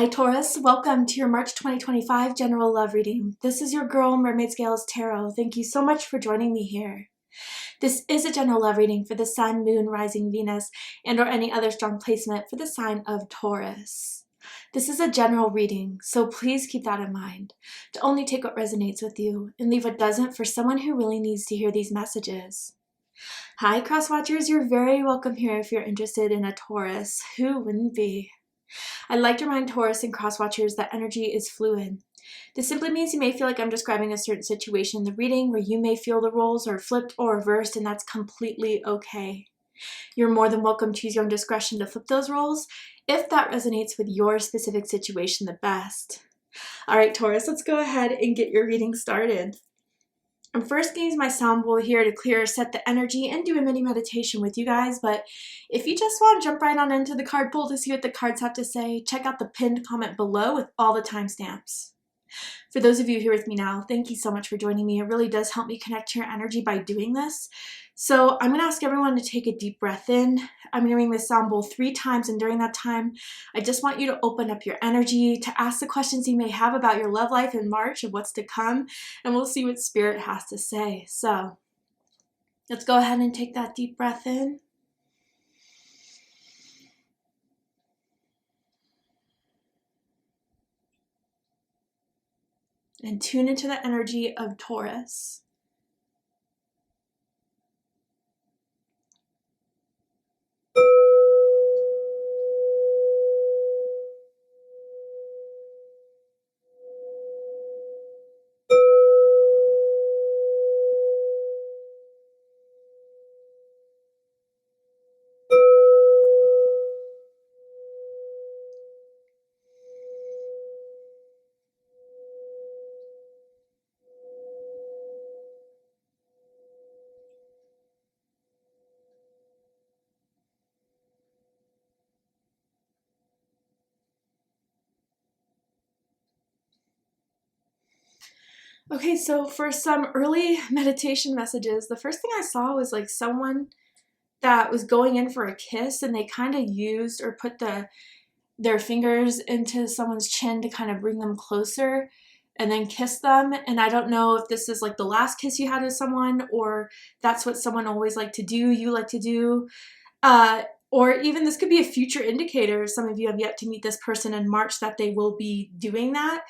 Hi Taurus, welcome to your March 2025 general love reading. This is your girl Mermaid Scales Tarot. Thank you so much for joining me here. This is a general love reading for the Sun, Moon, Rising, Venus, and or any other strong placement for the sign of Taurus. This is a general reading, so please keep that in mind, to only take what resonates with you and leave what doesn't for someone who really needs to hear these messages. Hi Cross Watchers, you're very welcome here if you're interested in a Taurus. Who wouldn't be? I'd like to remind Taurus and Cross Watchers that energy is fluid. This simply means you may feel like I'm describing a certain situation in the reading where you may feel the roles are flipped or reversed, and that's completely okay. You're more than welcome to use your own discretion to flip those roles if that resonates with your specific situation the best. All right, Taurus, let's go ahead and get your reading started. I'm first going to use my sound bowl here to set the energy and do a mini meditation with you guys, but if you just want to jump right on into the card pool to see what the cards have to say, check out the pinned comment below with all the timestamps. For those of you here with me now, thank you so much for joining me. It really does help me connect to your energy by doing this. So I'm going to ask everyone to take a deep breath in. I'm going to ring this sound bowl 3 times, and during that time, I just want you to open up your energy, to ask the questions you may have about your love life in March of what's to come, and we'll see what Spirit has to say. So let's go ahead and take that deep breath in. And tune into the energy of Taurus. Okay, so for some early meditation messages, the first thing I saw was like someone that was going in for a kiss, and they kind of used or put their fingers into someone's chin to kind of bring them closer and then kiss them. And I don't know if this is like the last kiss you had with someone, or that's what someone always liked to do, you like to do. Or even this could be a future indicator. Some of you have yet to meet this person in March that they will be doing that.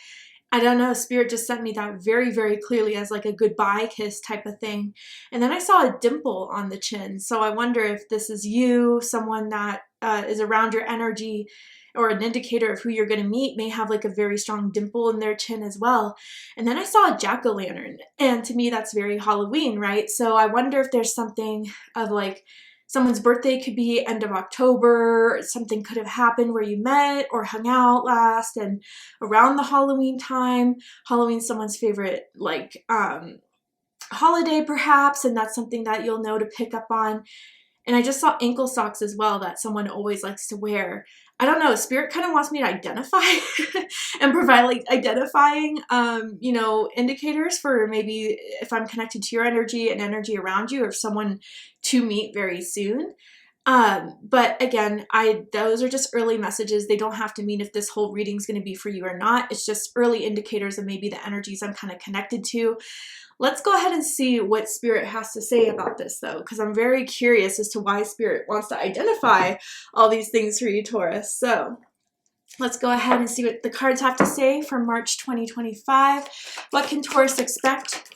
I don't know, Spirit just sent me that very, very clearly as like a goodbye kiss type of thing. And then I saw a dimple on the chin. So I wonder if this is you, someone that is around your energy, or an indicator of who you're going to meet may have like a very strong dimple in their chin as well. And then I saw a jack-o'-lantern. And to me, that's very Halloween, right? So I wonder if there's something of like, someone's birthday could be end of October, something could have happened where you met or hung out last, and around the Halloween time. Halloween's someone's favorite like holiday perhaps, and that's something that you'll know to pick up on. And I just saw ankle socks as well that someone always likes to wear. I don't know, Spirit kind of wants me to identify and provide like identifying, indicators for maybe if I'm connected to your energy and energy around you, or if someone to meet very soon. But again, those are just early messages. They don't have to mean if this whole reading is going to be for you or not. It's just early indicators of maybe the energies I'm kind of connected to. Let's go ahead and see what Spirit has to say about this, though, because I'm very curious as to why Spirit wants to identify all these things for you, Taurus. So let's go ahead and see what the cards have to say for March 2025. What can Taurus expect,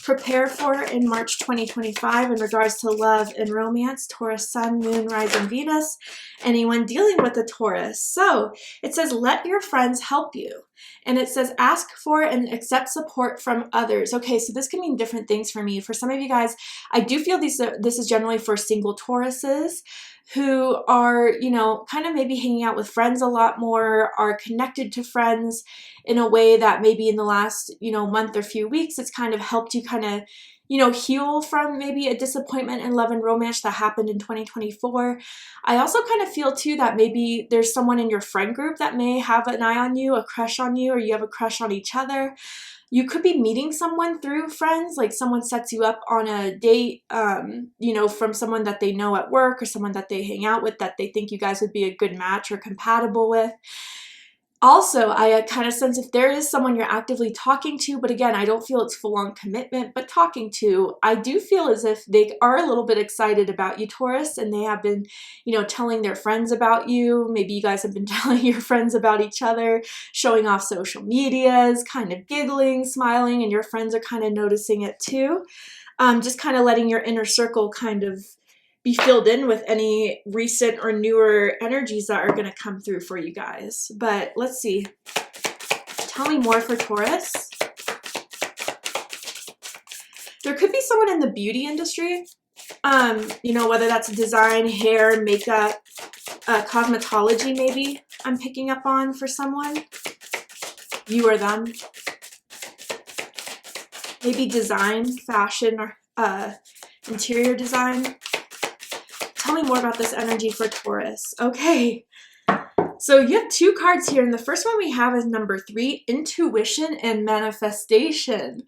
prepare for in March 2025 in regards to love and romance? Taurus, Sun, Moon, Rising, Venus. Anyone dealing with a Taurus. So it says, let your friends help you. And it says, ask for and accept support from others. Okay, so this can mean different things for me. For some of you guys, I do feel this is generally for single Tauruses who are, kind of maybe hanging out with friends a lot more, are connected to friends in a way that maybe in the last, month or few weeks, it's kind of helped you kind of, heal from maybe a disappointment in love and romance that happened in 2024. I also kind of feel too that maybe there's someone in your friend group that may have an eye on you, a crush on you, or you have a crush on each other. You could be meeting someone through friends, like someone sets you up on a date, from someone that they know at work or someone that they hang out with that they think you guys would be a good match or compatible with. Also, I kind of sense if there is someone you're actively talking to, but again, I don't feel it's full-on commitment, but talking to, I do feel as if they are a little bit excited about you, Taurus, and they have been, telling their friends about you. Maybe you guys have been telling your friends about each other, showing off social medias, kind of giggling, smiling, and your friends are kind of noticing it too. Just kind of letting your inner circle kind of be filled in with any recent or newer energies that are going to come through for you guys. But let's see. Tell me more for Taurus. There could be someone in the beauty industry, whether that's design, hair, makeup, cosmetology maybe I'm picking up on for someone. You or them. Maybe design, fashion, or interior design. Tell me more about this energy for Taurus. Okay, so you have two cards here, and the first one we have is number 3, intuition and manifestation.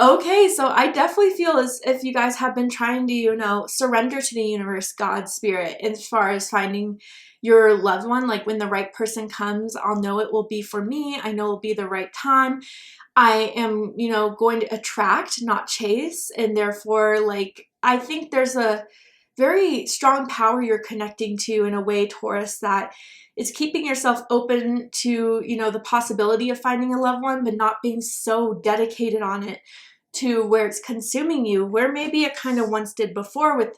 Okay, so I definitely feel as if you guys have been trying to, surrender to the universe, God, spirit, as far as finding your loved one. Like when the right person comes, I'll know it will be for me. I know it'll be the right time. I am, going to attract, not chase. And therefore, I think there's a very strong power you're connecting to in a way, Taurus, that is keeping yourself open to, the possibility of finding a loved one, but not being so dedicated on it to where it's consuming you, where maybe it kind of once did before with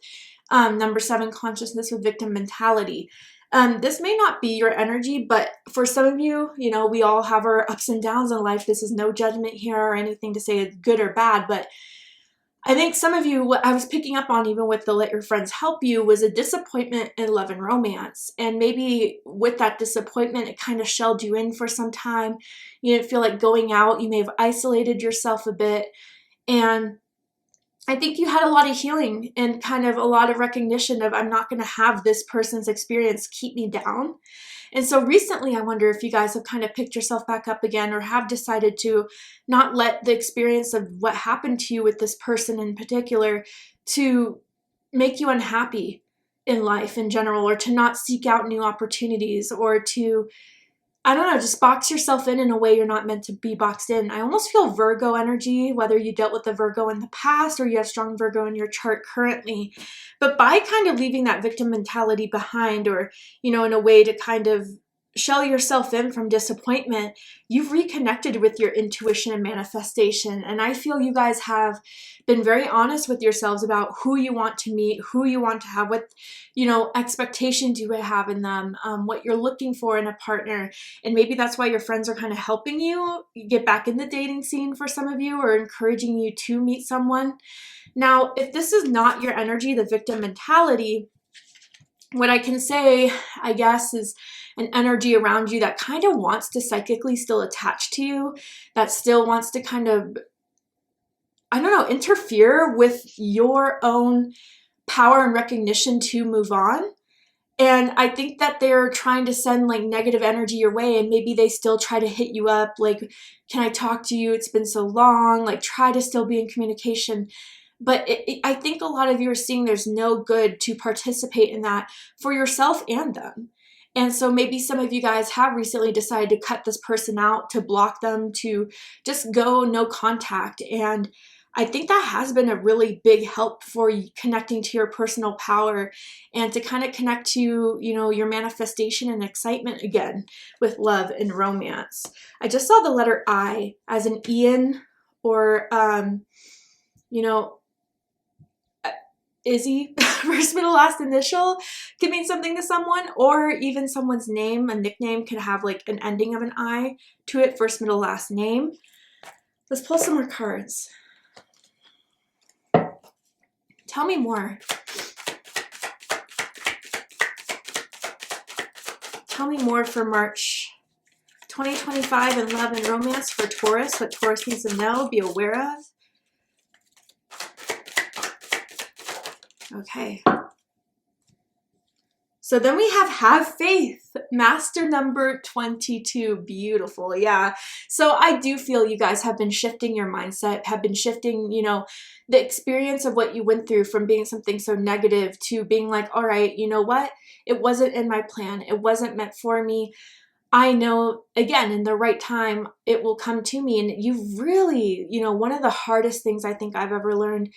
number 7 consciousness with victim mentality. This may not be your energy, but for some of you, we all have our ups and downs in life. This is no judgment here or anything to say it's good or bad, but I think some of you, what I was picking up on even with the let your friends help you, was a disappointment in love and romance. And maybe with that disappointment, it kind of shelled you in for some time. You didn't feel like going out. You may have isolated yourself a bit. And I think you had a lot of healing and kind of a lot of recognition of, I'm not going to have this person's experience keep me down. And so recently, I wonder if you guys have kind of picked yourself back up again, or have decided to not let the experience of what happened to you with this person in particular to make you unhappy in life in general, or to not seek out new opportunities, or to, I don't know, just box yourself in a way you're not meant to be boxed in. I almost feel Virgo energy, whether you dealt with a Virgo in the past or you have strong Virgo in your chart currently. But by kind of leaving that victim mentality behind, or, in a way to kind of shell yourself in from disappointment, you've reconnected with your intuition and manifestation. And I feel you guys have been very honest with yourselves about who you want to meet, who you want to have, what, expectations you have in them, what you're looking for in a partner. And maybe that's why your friends are kind of helping you get back in the dating scene for some of you, or encouraging you to meet someone. Now, if this is not your energy, the victim mentality, what I can say, I guess, is an energy around you that kind of wants to psychically still attach to you, that still wants to kind of, I don't know, interfere with your own power and recognition to move on. And I think that they're trying to send negative energy your way, and maybe they still try to hit you up, like, can I talk to you? It's been so long, try to still be in communication. But I think a lot of you are seeing there's no good to participate in that for yourself and them. And so maybe some of you guys have recently decided to cut this person out, to block them, to just go no contact. And I think that has been a really big help for you connecting to your personal power, and to kind of connect to, your manifestation and excitement again with love and romance. I just saw the letter I as an Ian, or, Izzy, first, middle, last initial, could mean something to someone, or even someone's name, a nickname could have an ending of an I to it, first, middle, last name. Let's pull some more cards. Tell me more. Tell me more for March 2025 in love and romance for Taurus, what Taurus needs to know, be aware of. Okay. So then we have faith, master number 22. Beautiful. Yeah. So I do feel you guys have been shifting your mindset, have been shifting, the experience of what you went through from being something so negative to being like, all right, you know what? It wasn't in my plan. It wasn't meant for me. I know, again, in the right time, it will come to me. And you really, one of the hardest things I think I've ever learned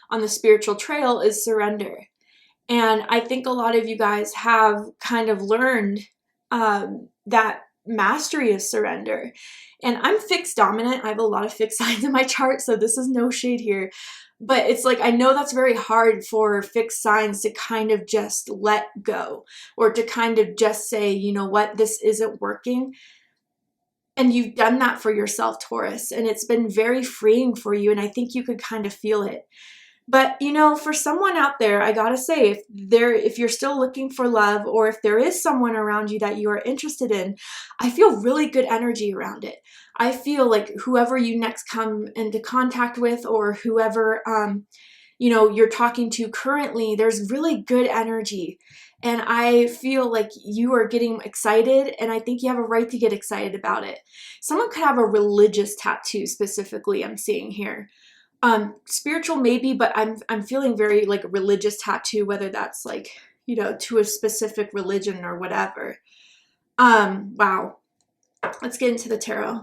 on the spiritual trail is surrender. And I think a lot of you guys have kind of learned that mastery of surrender. And I'm fixed dominant. I have a lot of fixed signs in my chart, so this is no shade here. But it's like, I know that's very hard for fixed signs to kind of just let go, or to kind of just say, you know what, this isn't working. And you've done that for yourself, Taurus, and it's been very freeing for you. And I think you could kind of feel it. But, for someone out there, I gotta say, if you're still looking for love, or if there is someone around you that you are interested in, I feel really good energy around it. I feel like whoever you next come into contact with, or whoever, you're talking to currently, there's really good energy. And I feel like you are getting excited, and I think you have a right to get excited about it. Someone could have a religious tattoo specifically, I'm seeing here. Spiritual maybe, but I'm feeling very like religious tattoo, whether that's like, to a specific religion or whatever. Wow. Let's get into the tarot.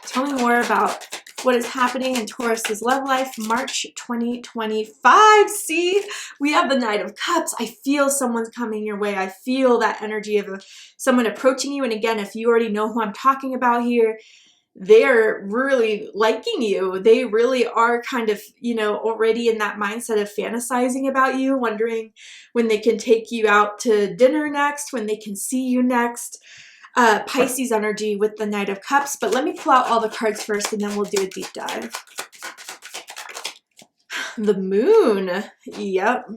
Tell me more about what is happening in Taurus's love life, March 2025. See, we have the Knight of Cups. I feel someone's coming your way. I feel that energy of someone approaching you. And again, if you already know who I'm talking about here, they're really liking you. They really are kind of, already in that mindset of fantasizing about you, wondering when they can take you out to dinner next, when they can see you next. Pisces energy with the Knight of Cups. But let me pull out all the cards first, and then we'll do a deep dive. The Moon. Yep.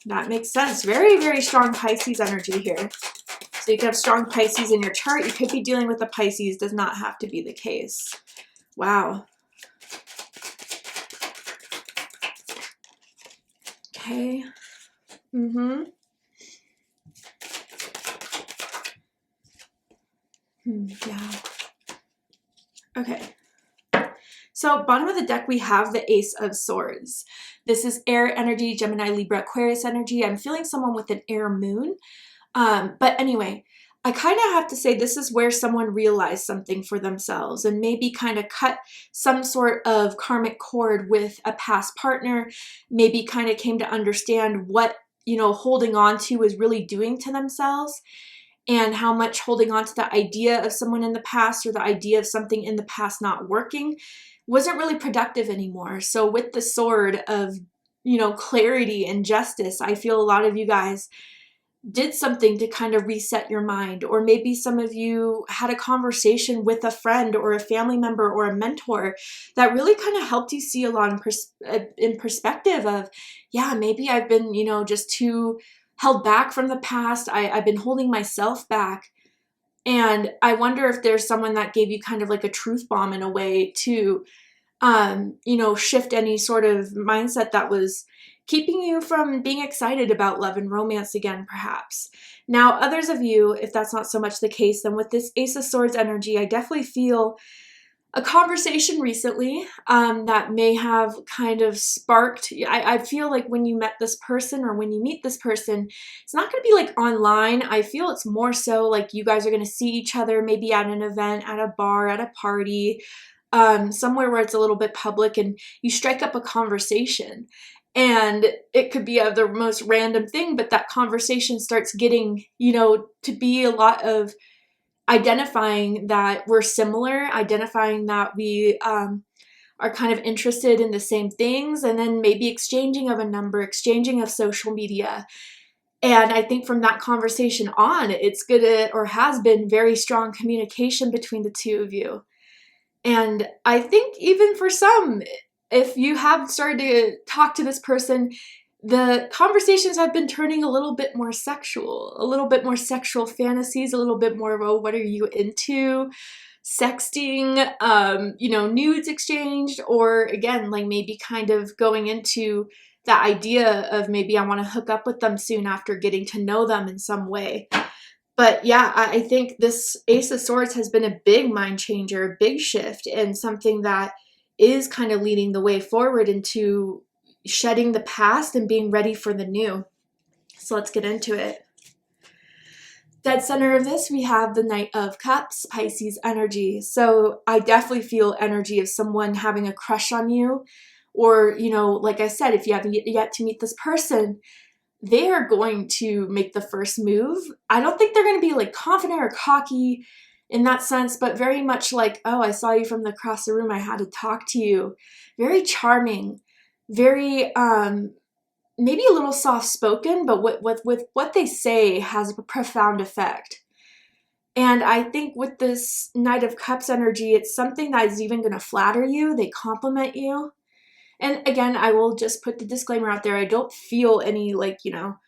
That makes sense. Very, very strong Pisces energy here. So you can have strong Pisces in your chart. You could be dealing with a Pisces. Does not have to be the case. Wow. Okay. Yeah. Okay. So bottom of the deck, we have the Ace of Swords. This is air energy, Gemini, Libra, Aquarius energy. I'm feeling someone with an air moon. But anyway, I kind of have to say this is where someone realized something for themselves and maybe kind of cut some sort of karmic cord with a past partner, maybe kind of came to understand what, holding on to was really doing to themselves, and how much holding on to the idea of someone in the past, or the idea of something in the past not working, wasn't really productive anymore. So with the sword of, clarity and justice, I feel a lot of you guys did something to kind of reset your mind, or maybe some of you had a conversation with a friend or a family member or a mentor that really kind of helped you see a lot in perspective of, yeah, maybe I've been, just too held back from the past. I've been holding myself back. And I wonder if there's someone that gave you kind of like a truth bomb in a way to, shift any sort of mindset that was keeping you from being excited about love and romance again, perhaps. Now, others of you, if that's not so much the case, then with this Ace of Swords energy, I definitely feel a conversation recently that may have kind of sparked. I feel like when you met this person, or when you meet this person, it's not going to be like online. I feel it's more so like you guys are going to see each other maybe at an event, at a bar, at a party, somewhere where it's a little bit public, and you strike up a conversation. And it could be the most random thing, but that conversation starts getting, to be a lot of identifying that we're similar, identifying that we are kind of interested in the same things, and then maybe exchanging of a number, exchanging of social media. And I think from that conversation on, it's good, or has been very strong communication between the two of you. And I think even for some, if you have started to talk to this person, the conversations have been turning a little bit more sexual fantasies, a little bit more of, oh, what are you into? Sexting, nudes exchanged, or again, like maybe kind of going into the idea of maybe I want to hook up with them soon after getting to know them in some way. But yeah, I think this Ace of Swords has been a big mind changer, a big shift, and something that is kind of leading the way forward into shedding the past and being ready for the new. So let's get into it. Dead center of this, we have the Knight of Cups, Pisces energy. So I definitely feel energy of someone having a crush on you, or, you know, like I said, if you haven't yet to meet this person, they are going to make the first move. I don't think they're going to be like confident or cocky in that sense, but very much like, oh, I saw you from across the room, I had to talk to you. Very charming, very maybe a little soft spoken, but with what they say has a profound effect. And I think with this Knight of Cups energy, it's something that is even going to flatter you. They compliment you. And again, I will just put the disclaimer out there. I don't feel any like, you know,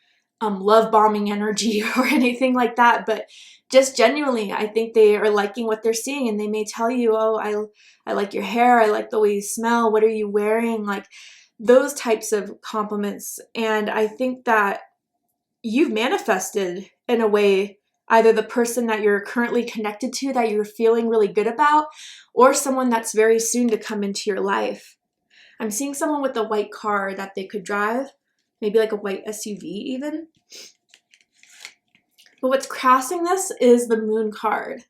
love bombing energy or anything like that, but just genuinely, I think they are liking what they're seeing, and they may tell you, oh, I like your hair. I like the way you smell. What are you wearing? Like those types of compliments. And I think that you've manifested in a way either the person that you're currently connected to that you're feeling really good about, or someone that's very soon to come into your life. I'm seeing someone with a white car that they could drive, maybe like a white SUV even. But what's crossing this is the Moon card.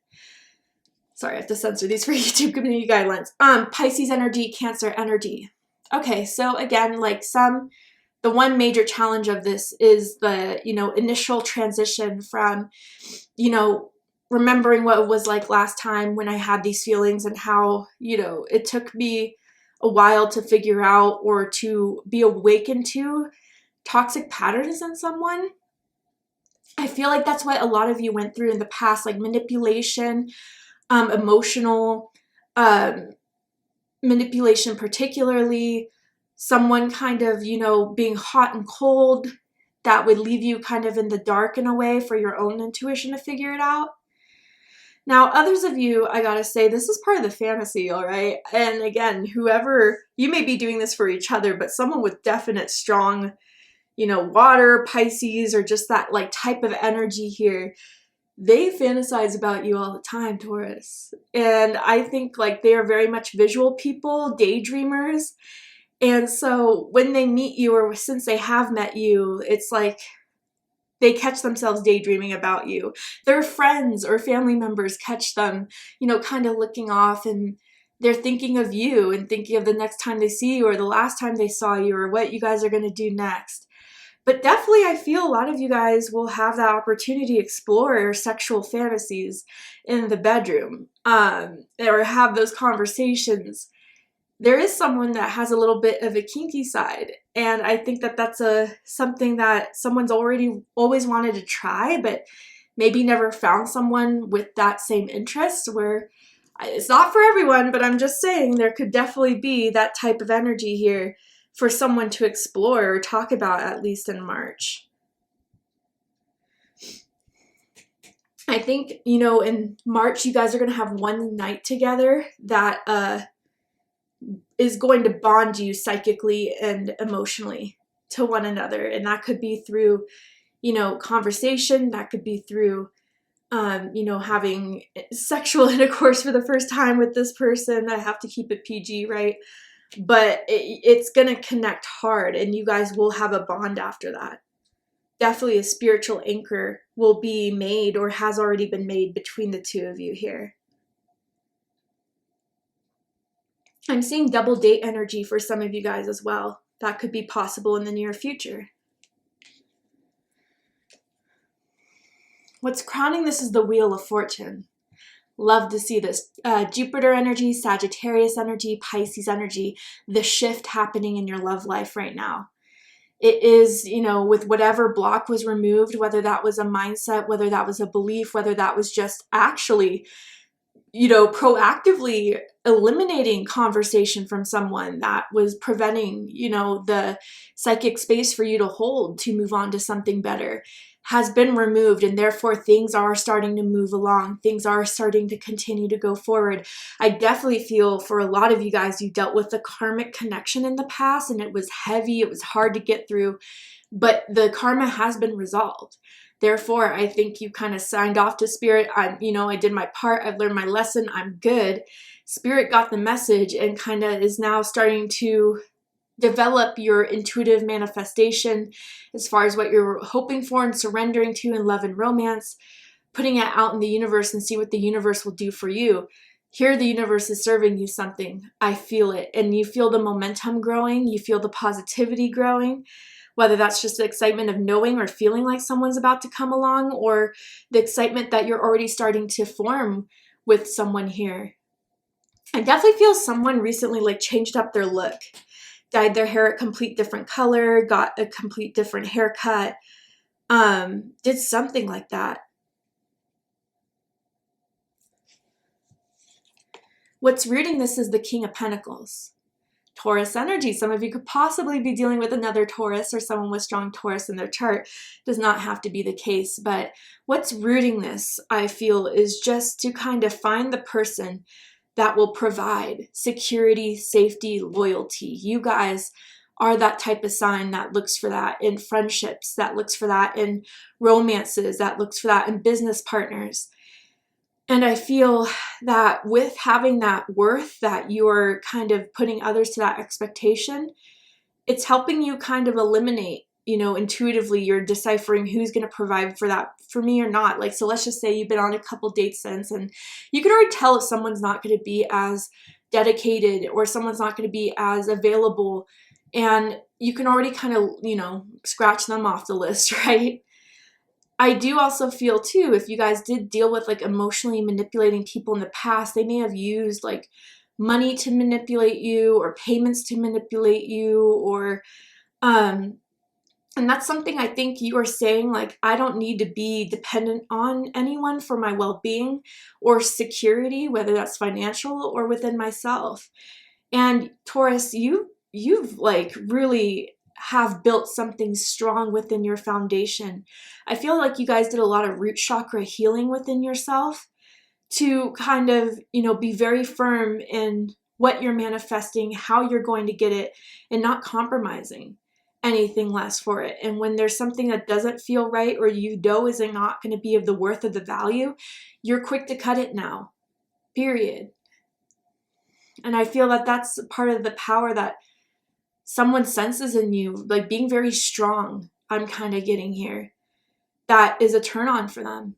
Sorry, I have to censor these for YouTube community guidelines. Pisces energy, Cancer energy. Okay, so again, like the one major challenge of this is the, you know, initial transition from, you know, remembering what it was like last time when I had these feelings, and how, you know, it took me a while to figure out or to be awakened to toxic patterns in someone. I feel like that's what a lot of you went through in the past, like manipulation, emotional manipulation, particularly someone kind of, you know, being hot and cold that would leave you kind of in the dark in a way for your own intuition to figure it out. Now, others of you, I gotta say, this is part of the fantasy, all right? And again, whoever, you may be doing this for each other, but someone with definite strong, you know, water, Pisces, or just that like type of energy here, they fantasize about you all the time, Taurus. And I think like they are very much visual people, daydreamers. And so when they meet you, or since they have met you, it's like they catch themselves daydreaming about you. Their friends or family members catch them, you know, kind of looking off, and they're thinking of you and thinking of the next time they see you, or the last time they saw you, or what you guys are going to do next. But definitely, I feel a lot of you guys will have that opportunity to explore your sexual fantasies in the bedroom, or have those conversations. There is someone that has a little bit of a kinky side, and I think that that's something that someone's always wanted to try, but maybe never found someone with that same interest. Where it's not for everyone, but I'm just saying there could definitely be that type of energy here for someone to explore or talk about, at least in March. I think, you know, in March, you guys are going to have one night together that is going to bond you psychically and emotionally to one another. And that could be through, you know, conversation. That could be through, you know, having sexual intercourse for the first time with this person. I have to keep it PG, right? But it's going to connect hard, and you guys will have a bond after that. Definitely a spiritual anchor will be made, or has already been made, between the two of you here. I'm seeing double date energy for some of you guys as well. That could be possible in the near future. What's crowning this is the Wheel of Fortune. Love to see this. Jupiter energy, Sagittarius energy, Pisces energy, the shift happening in your love life right now. It is, you know, with whatever block was removed, whether that was a mindset, whether that was a belief, whether that was just actually, you know, proactively eliminating conversation from someone that was preventing, you know, the psychic space for you to hold to move on to something better, has been removed, and therefore things are starting to move along. Things are starting to continue to go forward. I definitely feel for a lot of you guys, you dealt with a karmic connection in the past, and it was heavy. It was hard to get through, but the karma has been resolved. Therefore, I think you kind of signed off to Spirit. I did my part. I've learned my lesson. I'm good. Spirit got the message and kind of is now starting to develop your intuitive manifestation as far as what you're hoping for and surrendering to in love and romance. putting it out in the universe and see what the universe will do for you. Here, the universe is serving you something. I feel it. And you feel the momentum growing. You feel the positivity growing, whether that's just the excitement of knowing or feeling like someone's about to come along, or the excitement that you're already starting to form with someone here. I definitely feel someone recently like changed up their look, dyed their hair a complete different color, got a complete different haircut, did something like that. What's rooting this is the King of Pentacles. Taurus energy. Some of you could possibly be dealing with another Taurus or someone with strong Taurus in their chart. Does not have to be the case, but what's rooting this, I feel, is just to kind of find the person that will provide security, safety, loyalty. You guys are that type of sign that looks for that in friendships, that looks for that in romances, that looks for that in business partners. And I feel that with having that worth, that you're kind of putting others to that expectation, it's helping you kind of eliminate, you know, intuitively you're deciphering who's going to provide for that for me or not. Like, so let's just say you've been on a couple dates since, and you can already tell if someone's not going to be as dedicated or someone's not going to be as available. And you can already kind of, you know, scratch them off the list, right? I do also feel too, if you guys did deal with like emotionally manipulating people in the past, they may have used like money to manipulate you or payments to manipulate you, or and that's something I think you are saying, like, I don't need to be dependent on anyone for my well-being or security, whether that's financial or within myself. And Taurus, you've like really have built something strong within your foundation. I feel like you guys did a lot of root chakra healing within yourself to kind of, you know, be very firm in what you're manifesting, how you're going to get it, and not compromising anything less for it. And when there's something that doesn't feel right, or you know is not going to be of the worth of the value, you're quick to cut it now, period. And I feel that that's part of the power that someone senses in you, like being very strong, I'm kind of getting here. That is a turn on for them.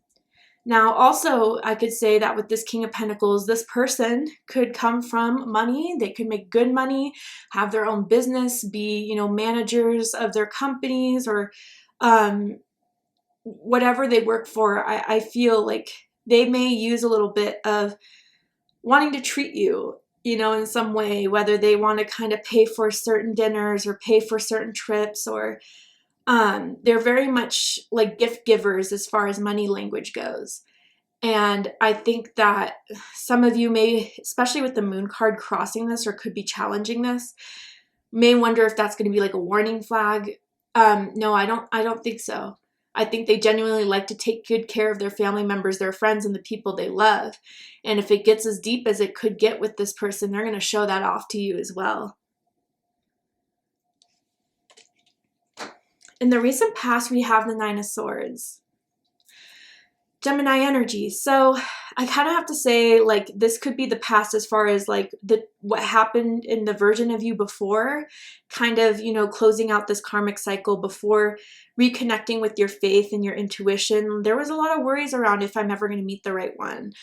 Now, also, I could say that with this King of Pentacles, this person could come from money. They could make good money, have their own business, be, you know, managers of their companies, or whatever they work for. I feel like they may use a little bit of wanting to treat you, you know, in some way, whether they want to kind of pay for certain dinners or pay for certain trips, or they're very much like gift givers as far as money language goes. And I think that some of you may, especially with the moon card crossing this, or could be challenging this, may wonder if that's going to be like a warning flag. No, I don't think so. I think they genuinely like to take good care of their family members, their friends, and the people they love. And if it gets as deep as it could get with this person, they're going to show that off to you as well. In the recent past, we have the Nine of Swords. Gemini energy. So I kind of have to say, like, this could be the past as far as like what happened in the version of you before, kind of, you know, closing out this karmic cycle before reconnecting with your faith and your intuition. There was a lot of worries around if I'm ever going to meet the right one,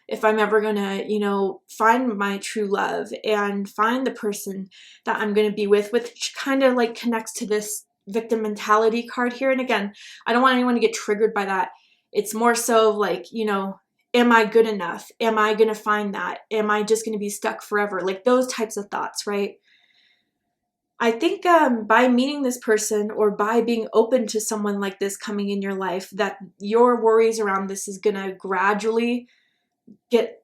if I'm ever going to, you know, find my true love and find the person that I'm going to be with, which kind of like connects to this victim mentality card here. And again, I don't want anyone to get triggered by that. It's more so like, you know, am I good enough? Am I going to find that? Am I just going to be stuck forever? Like those types of thoughts, right? I think by meeting this person, or by being open to someone like this coming in your life, that your worries around this is going to gradually get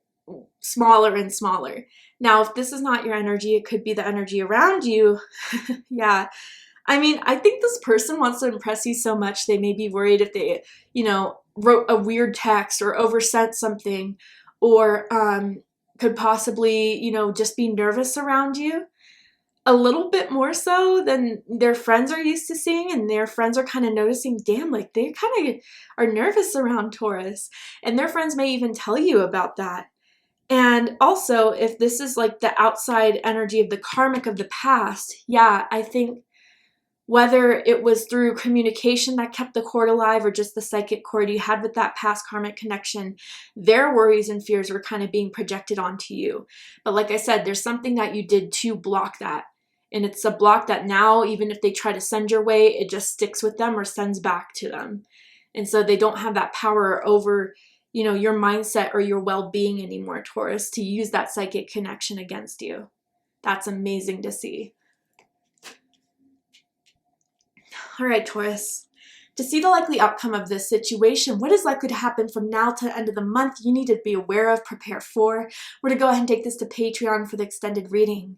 smaller and smaller. Now, if this is not your energy, it could be the energy around you. Yeah. I mean, I think this person wants to impress you so much, they may be worried if they, you know, wrote a weird text or oversent something, or could possibly, you know, just be nervous around you a little bit more so than their friends are used to seeing. And their friends are kind of noticing, damn, like they kind of are nervous around Taurus. And their friends may even tell you about that. And also, if this is like the outside energy of the karmic of the past, yeah, I think whether it was through communication that kept the cord alive or just the psychic cord you had with that past karmic connection, their worries and fears were kind of being projected onto you. But like I said, there's something that you did to block that. And it's a block that now, even if they try to send your way, it just sticks with them or sends back to them. And so they don't have that power over, you know, your mindset or your well-being anymore, Taurus, to use that psychic connection against you. That's amazing to see. All right, Taurus. To see the likely outcome of this situation, what is likely to happen from now to the end of the month, you need to be aware of, prepare for. We're going to go ahead and take this to Patreon for the extended reading.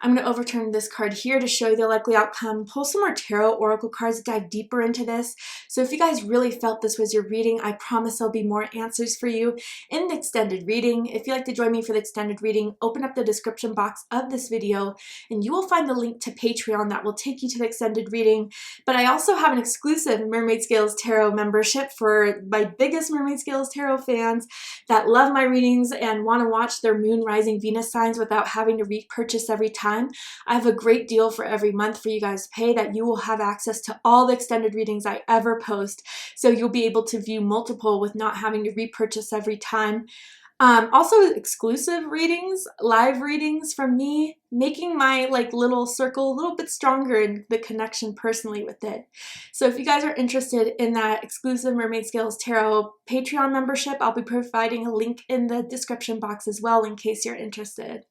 I'm going to overturn this card here to show you the likely outcome, pull some more tarot oracle cards, dive deeper into this. So if you guys really felt this was your reading, I promise there'll be more answers for you in the extended reading. If you'd like to join me for the extended reading, open up the description box of this video and you will find the link to Patreon that will take you to the extended reading. But I also have an exclusive Mermaid Scales Tarot membership for my biggest Mermaid Scales Tarot fans that love my readings and want to watch their moon, rising, Venus signs without having to repurchase every time. I have a great deal for every month for you guys to pay that you will have access to all the extended readings I ever post. So you'll be able to view multiple with not having to repurchase every time. Also exclusive readings, live readings from me, making my little circle a little bit stronger in the connection personally with it. So if you guys are interested in that exclusive Mermaid Scales Tarot Patreon membership, I'll be providing a link in the description box as well in case you're interested.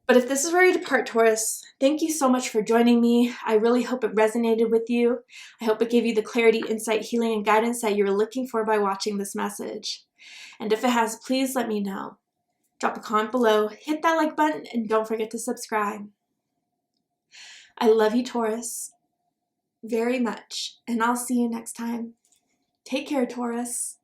But if this is where you depart, Taurus, thank you so much for joining me. I really hope it resonated with you. I hope it gave you the clarity, insight, healing, and guidance that you were looking for by watching this message. And if it has, please let me know. Drop a comment below, hit that like button, and don't forget to subscribe. I love you, Taurus, very much, and I'll see you next time. Take care, Taurus.